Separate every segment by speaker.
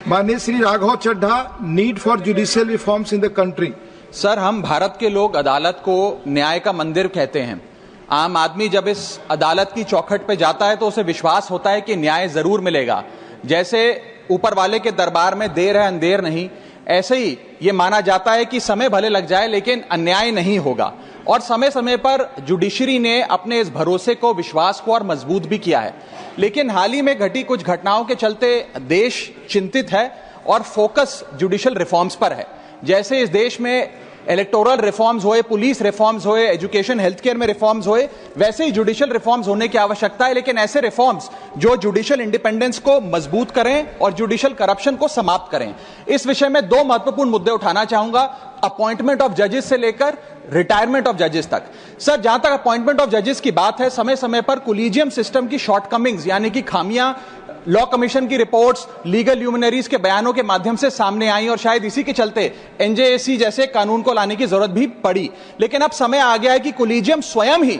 Speaker 1: माननीय Shri Raghav Chadha, need for judicial reforms in the country.
Speaker 2: Sir, हम भारत के लोग अदालत को न्याय का मंदिर कहते हैं। आम आदमी जब इस अदालत की चौखट पे जाता है तो उसे विश्वास होता है कि न्याय जरूर मिलेगा। जैसे ऊपर वाले के दरबार में देर है अंधेर नहीं, ऐसे ही ये माना जाता है कि समय भले लग जाए लेकिन अन्याय नहीं होगा। और समय समय पर जुडिशरी ने अपने इस भरोसे को, विश्वास को और मजबूत भी किया है। लेकिन हाल ही में घटी कुछ घटनाओं के चलते देश चिंतित है और फोकस जुडिशियल रिफॉर्म्स पर है। जैसे इस देश में इलेक्टोरल रिफॉर्म्स हुए, पुलिस रिफॉर्म्स हुए, एजुकेशन हेल्थ केयर में रिफॉर्म्स हुए, वैसे ही जुडिशियल रिफॉर्म्स होने की आवश्यकता है। लेकिन ऐसे रिफॉर्म्स जो जुडिशियल इंडिपेंडेंस को मजबूत करें और जुडिशियल करप्शन को समाप्त करें। इस विषय में दो महत्वपूर्ण मुद्दे उठाना चाहूंगा, अपॉइंटमेंट ऑफ जजेस से लेकर रिटायरमेंट ऑफ जजेस तक। सर, जहां तक अपॉइंटमेंट ऑफ जजेस की बात है, समय समय पर कोलिजियम सिस्टम की शॉर्टकमिंग्स यानी कि खामियां लॉ कमीशन की रिपोर्ट्स, लीगल ल्यूमिनरीज के बयानों के माध्यम से सामने आई और शायद इसी के चलते एनजेएसी जैसे कानून को लाने की जरूरत भी पड़ी। लेकिन अब समय आ गया है कि कोलिजियम स्वयं ही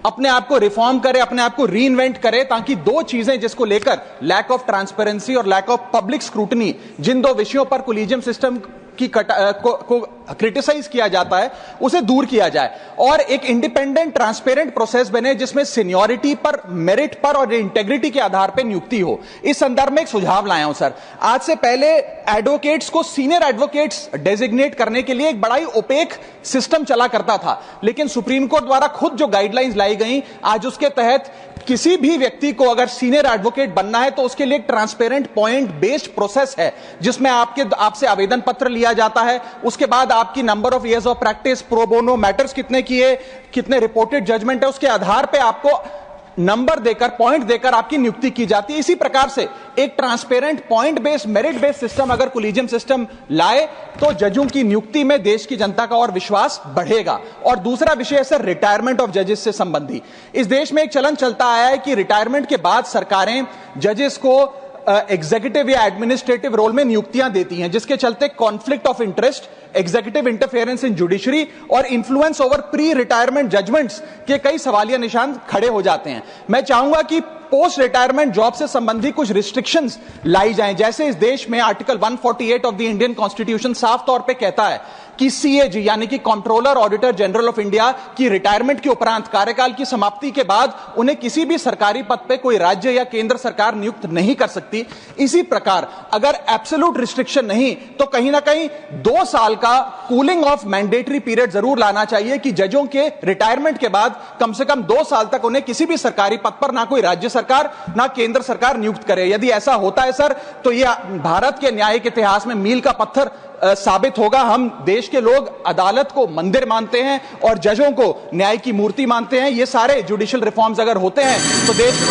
Speaker 2: अपने आप को रिफॉर्म करे, अपने आप को रीइन्वेंट करे, ताकि दो चीजें जिसको लेकर लैक ऑफ ट्रांसपेरेंसी और लैक ऑफ पब्लिक स्क्रूटनी, जिन दो विषयों पर कोलिजियम सिस्टम की को क्रिटिसाइज किया जाता है, उसे दूर किया जाए और एक इंडिपेंडेंट ट्रांसपेरेंट प्रोसेस बने जिसमें सीनियरिटी पर, मेरिट पर और इंटेग्रिटी के आधार पर नियुक्ति हो। इस संदर्भ में एक सुझाव लाया हूं सर। आज से पहले एडवोकेट्स को सीनियर एडवोकेट्स डेजिग्नेट करने के लिए एक बड़ा ही ओपेक सिस्टम चला करता था, लेकिन सुप्रीम कोर्ट द्वारा खुद जो गाइडलाइंस लाई गई, आज उसके तहत किसी भी व्यक्ति को अगर सीनियर एडवोकेट बनना है तो उसके लिए एक ट्रांसपेरेंट पॉइंट बेस्ड प्रोसेस है, जिसमें आपसे आवेदन पत्र लिया जाता है। उसके बाद आपकी number of years of practice, pro bono matters कितने किए, कितने रिपोर्टेड जजमेंट है, उसके आधार पे आपको नंबर देकर, पॉइंट देकर आपकी नियुक्ति की जाती है। इसी प्रकार से एक transparent point based, merit based system अगर कोलिजियम सिस्टम लाए तो जजों की नियुक्ति में देश की जनता का और विश्वास बढ़ेगा। और दूसरा विषय है सर, रिटायरमेंट ऑफ जजेस से संबंधी। इस देश में एक चलन चलता आया है कि रिटायरमेंट के बाद सरकारें जजेस को एग्जीक्यूटिव या एडमिनिस्ट्रेटिव रोल में नियुक्तियां देती हैं, जिसके चलते conflict of interest, executive interference in judiciary और influence over pre retirement judgements के कई सवालिया निशान खड़े हो जाते हैं। मैं चाहूंगा कि पोस्ट रिटायरमेंट जॉब से संबंधी कुछ रिस्ट्रिक्शंस लाई जाएं। जैसे इस देश में article 148 of the Indian constitution साफ तौर पे कहता है कि सीएजी यानी कि controller auditor general of India की रिटायरमेंट के उपरांत, कार्यकाल की समाप्ति के बाद उन्हें किसी भी सरकारी पद पे कोई राज्य या केंद्र सरकार नियुक्त नहीं कर सकती। इसी प्रकार अगर एब्सोल्यूट रिस्ट्रिक्शन नहीं तो कहीं ना कहीं 2 साल का कूलिंग ऑफ मैंडेटरी पीरियड जरूर लाना चाहिए कि जजों के रिटायरमेंट के बाद कम से कम 2 साल तक उन्हें किसी भी सरकारी पद पर ना कोई राज्य सरकार ना केंद्र सरकार नियुक्त करे। यदि ऐसा होता है सर तो यह भारत के न्यायिक इतिहास में मील का पत्थर साबित होगा। हम देश के लोग अदालत को मंदिर मानते हैं और जजों को न्याय की मूर्ति मानते हैं। ये सारे जुडिशियल रिफॉर्म्स अगर होते हैं तो देश